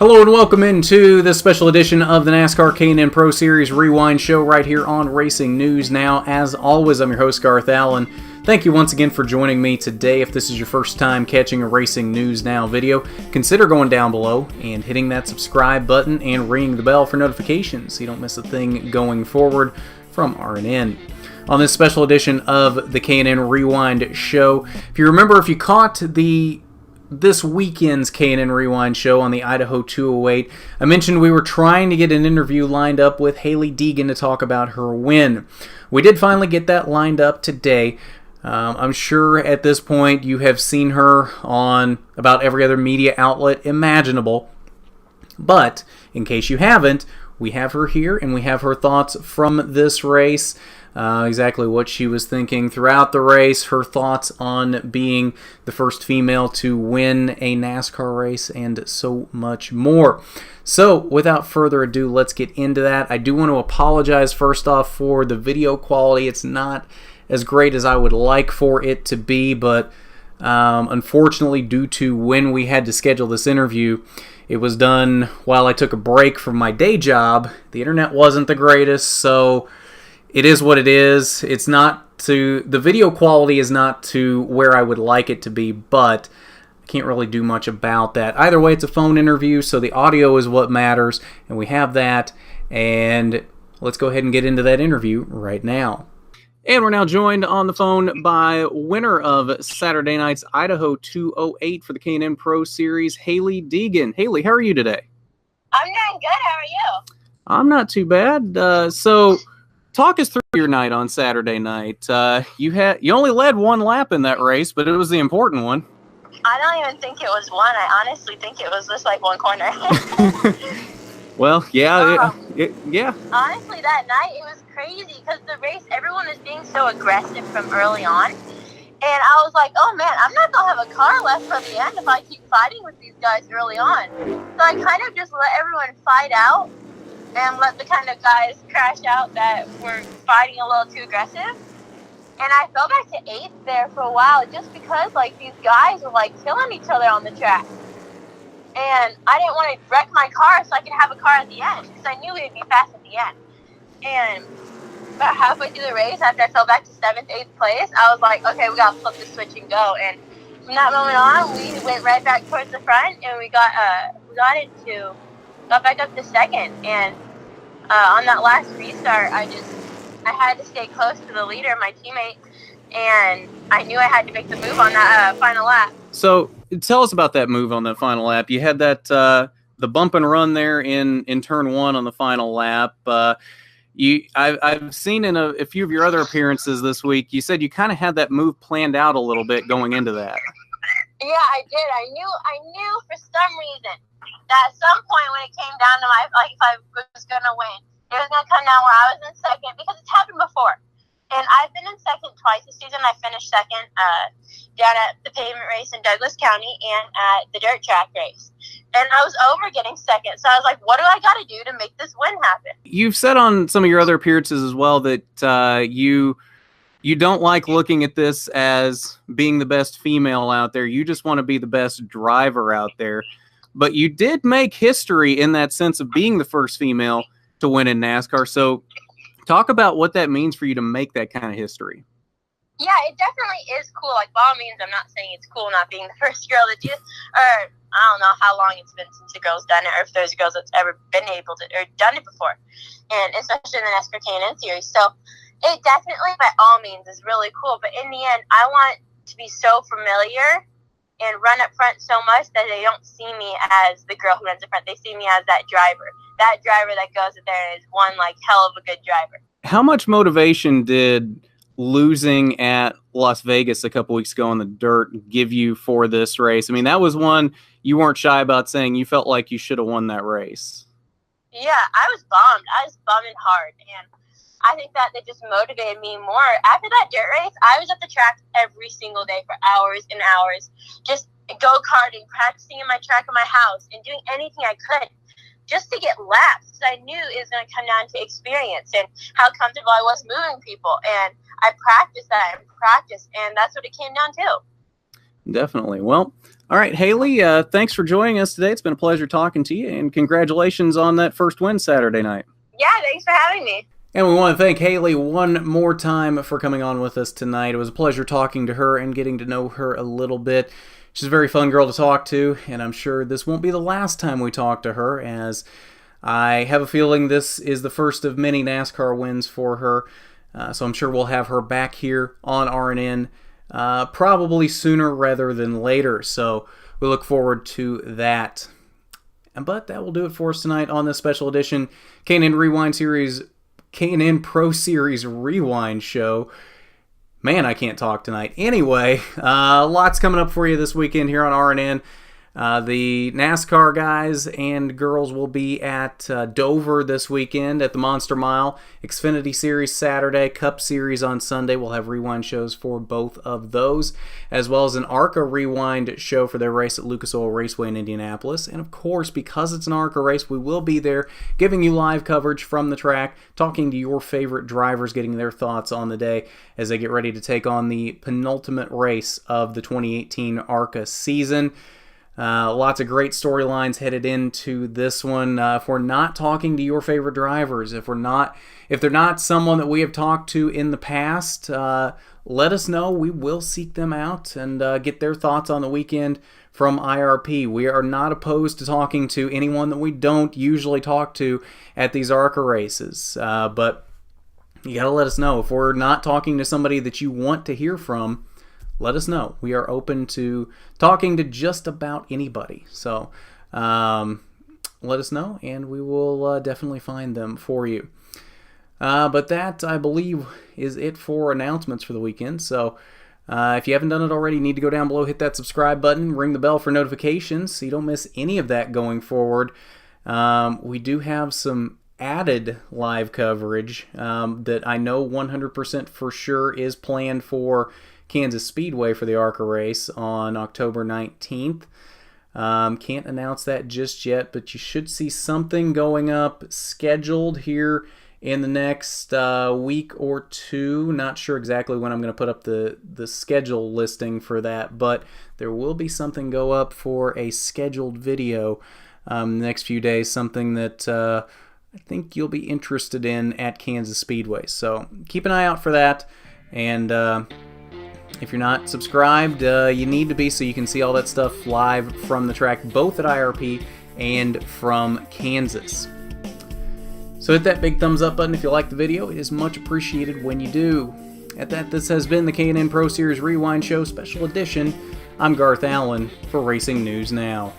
Hello and welcome into this special edition of the NASCAR K&N Pro Series Rewind Show right here on Racing News Now. As always, I'm your host, Garth Allen. Thank you once again for joining me today. If this is your first time catching a Racing News Now video, consider going down below and hitting that subscribe button and ringing the bell for notifications so you don't miss a thing going forward from RNN. On this special edition of the K&N Rewind Show, if you caught this weekend's K&N Rewind Show on the Idaho 208, I mentioned we were trying to get an interview lined up with Hailie Deegan to talk about her win. We did finally get that lined up today. I'm sure at this point you have seen her on about every other media outlet imaginable. But in case you haven't, we have her here and we have her thoughts from this race. Exactly what she was thinking throughout the race, her thoughts on being the first female to win a NASCAR race, and so much more. So, without further ado, let's get into that. I do want to apologize first off for the video quality. It's not as great as I would like for it to be, but unfortunately, due to when we had to schedule this interview, it was done while I took a break from my day job. The internet wasn't the greatest, so it is what it is. The video quality is not to where I would like it to be, but I can't really do much about that. Either way, it's a phone interview, so the audio is what matters, and we have that, and let's go ahead and get into that interview right now. And we're now joined on the phone by winner of Saturday night's Idaho 208 for the K&N Pro Series, Hailie Deegan. Hailie, how are you today? I'm doing good. How are you? I'm not too bad. So talk us through your night on Saturday night. You only led one lap in that race, but it was the important one. I don't even think it was one. I honestly think it was just like one corner. Well, yeah, yeah. Honestly, that night it was crazy because the race, everyone was being so aggressive from early on. And I was like, oh man, I'm not going to have a car left for the end if I keep fighting with these guys early on. So I kind of just let everyone fight out and let the kind of guys crash out that were fighting a little too aggressive. And I fell back to 8th there for a while just because like these guys were like killing each other on the track. And I didn't want to wreck my car so I could have a car at the end because I knew we'd be fast at the end. And about halfway through the race, after I fell back to 7th, 8th place, I was like, okay, we got to flip the switch and go. And from that moment on, we went right back towards the front and we got back up to 2nd. And on that last restart, I had to stay close to the leader, my teammate, and I knew I had to make the move on that final lap. So tell us about that move on that final lap. You had that the bump and run there in turn 1 on the final lap. I've seen in a few of your other appearances this week, you said you kind of had that move planned out a little bit going into that. Yeah, I did. I knew for some reason that at some point when it came down to if I was going to win, it was going to come down where I was in 2nd because it's happened before. And I've been in 2nd twice this season. I finished 2nd down at the pavement race in Douglas County and at the dirt track race. And I was over getting 2nd. So I was like, what do I got to do to make this win happen? You've said on some of your other appearances as well that you don't like looking at this as being the best female out there. You just want to be the best driver out there. But you did make history in that sense of being the first female to win in NASCAR. So talk about what that means for you to make that kind of history. Yeah, it definitely is cool. Like, by all means, I'm not saying it's cool not being the first girl to do it. Or I don't know how long it's been since a girl's done it, or if there's girls that's ever been able to or done it before. And especially in the NASCAR K&N series. So it definitely, by all means, is really cool. But in the end, I want to be so familiar and run up front so much that they don't see me as the girl who runs up front. They see me as that driver that goes in there and is one like hell of a good driver. How much motivation did losing at Las Vegas a couple weeks ago on the dirt give you for this race? I mean, that was one you weren't shy about saying you felt like you should have won that race. Yeah, I was bummed. I was bumming hard, and I think that it just motivated me more. After that dirt race, I was at the track every single day for hours and hours, just go-karting, practicing in my track in my house, and doing anything I could just to get laps. I knew it was going to come down to experience and how comfortable I was moving people. And I practiced that and practiced, and that's what it came down to. Definitely. Well, all right, Hailie, thanks for joining us today. It's been a pleasure talking to you, and congratulations on that first win Saturday night. Yeah, thanks for having me. And we want to thank Hailie one more time for coming on with us tonight. It was a pleasure talking to her and getting to know her a little bit. She's a very fun girl to talk to, and I'm sure this won't be the last time we talk to her, as I have a feeling this is the first of many NASCAR wins for her. So I'm sure we'll have her back here on RNN probably sooner rather than later. So we look forward to that. But that will do it for us tonight on this special edition K&N Pro Series Rewind show. Man, I can't talk tonight. Anyway, lots coming up for you this weekend here on RNN. The NASCAR guys and girls will be at Dover this weekend at the Monster Mile. Xfinity Series Saturday, Cup Series on Sunday. We'll have rewind shows for both of those, as well as an ARCA rewind show for their race at Lucas Oil Raceway in Indianapolis. And of course, because it's an ARCA race, we will be there giving you live coverage from the track, talking to your favorite drivers, getting their thoughts on the day as they get ready to take on the penultimate race of the 2018 ARCA season. Lots of great storylines headed into this one. If we're not talking to your favorite drivers, if they're not someone that we have talked to in the past, let us know. We will seek them out and get their thoughts on the weekend from IRP. We are not opposed to talking to anyone that we don't usually talk to at these ARCA races, but you got to let us know. If we're not talking to somebody that you want to hear from, let us know. We are open to talking to just about anybody. So let us know, and we will definitely find them for you. But that, I believe, is it for announcements for the weekend. So if you haven't done it already, you need to go down below, hit that subscribe button, ring the bell for notifications so you don't miss any of that going forward. We do have some added live coverage that I know 100% for sure is planned for Kansas Speedway for the ARCA race on October 19th. Can't announce that just yet, but you should see something going up scheduled here in the next week or two. Not sure exactly when I'm going to put up the schedule listing for that, but there will be something go up for a scheduled video the next few days, something that I think you'll be interested in at Kansas Speedway. So keep an eye out for that, and if you're not subscribed, you need to be, so you can see all that stuff live from the track, both at IRP and from Kansas. So hit that big thumbs up button if you like the video. It is much appreciated when you do. At that, this has been the K&N Pro Series Rewind Show Special Edition. I'm Garth Allen for Racing News Now.